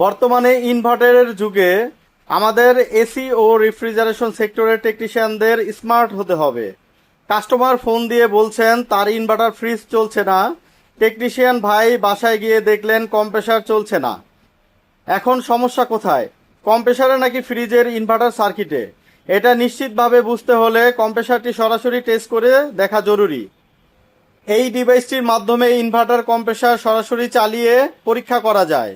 বর্তমানে ইনভার্টারের যুগে আমাদের এসি ও রেফ্রিজারেশন সেক্টরের টেকনিশিয়ানদের স্মার্ট হতে হবে। কাস্টমার ফোন দিয়ে বলছেন তার ইনভার্টার ফ্রিজ চলছে না, টেকনিশিয়ান ভাই বাসায় গিয়ে দেখলেন কম্প্রেসার চলছে না। এখন সমস্যা কোথায়? কম্প্রেসারে নাকি ফ্রিজের ইনভার্টার সার্কিটে? এটা নিশ্চিতভাবে বুঝতে হলে কম্প্রেসারটি সরাসরি টেস্ট করে দেখা জরুরি। এই ডিভাইসটির মাধ্যমে ইনভার্টার কম্প্রেসার সরাসরি চালিয়ে পরীক্ষা করা যায়।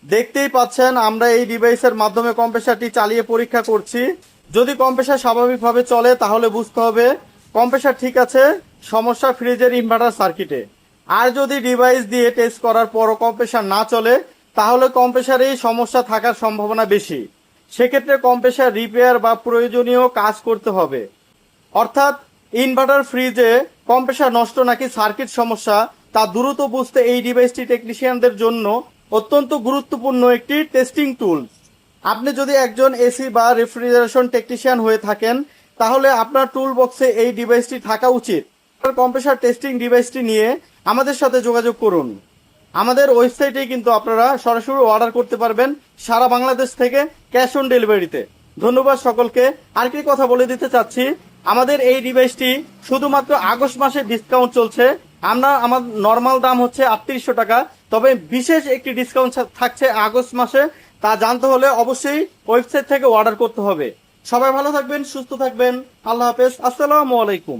দেখতেই পাচ্ছেন আমরা এই ডিভাইসের মাধ্যমে কম্প্রেসারটি চালিয়ে পরীক্ষা করছি। যদি কম্প্রেসার স্বাভাবিকভাবে চলে তাহলে বুঝতে হবে কম্প্রেসার ঠিক আছে, সমস্যা ফ্রিজের ইনভার্টার সার্কিটে। আর যদি ডিভাইস দিয়ে টেস্ট করার পরও কম্প্রেসার না চলে তাহলে কম্প্রেসারেই সমস্যা থাকার সম্ভাবনা বেশি। সেক্ষেত্রে কম্প্রেসার রিপেয়ার বা প্রয়োজনীয় কাজ করতে হবে। অর্থাৎ ইনভার্টার ফ্রিজে কম্প্রেসার নষ্ট নাকি সার্কিট সমস্যা তা দ্রুত বুঝতে এই ডিভাইসটি টেকনিশিয়ানদের জন্য অত্যন্ত গুরুত্বপূর্ণ একটি টেস্টিং টুল। আপনি যদি একজন এসি বা রেফ্রিজারেশন টেকনিশিয়ান হয়ে থাকেন তাহলে আপনার টুল বক্সে এই ডিভাইসটি থাকা উচিত। কম্প্রেসার টেস্টিং ডিভাইসটি নিয়ে আমাদের সাথে যোগাযোগ করুন। আমাদের ওয়েবসাইটে কিন্তু আপনারা সরাসরি অর্ডার করতে পারবেন সারা বাংলাদেশ থেকে ক্যাশ অন ডেলিভারিতে। ধন্যবাদ সকলকে। আর কি কথা বলে দিতে চাচ্ছি, আমাদের এই ডিভাইসটি শুধুমাত্র আগস্ট মাসে ডিসকাউন্ট চলছে। আমার নর্মাল দাম হচ্ছে 3800 টাকা, তবে বিশেষ একটি ডিসকাউন্ট থাকছে আগস্ট মাসে। তা জানতে হলে অবশ্যই ওয়েবসাইট থেকে অর্ডার করতে হবে। সবাই ভালো থাকবেন, সুস্থ থাকবেন। আল্লাহ হাফেজ, আসসালামু আলাইকুম।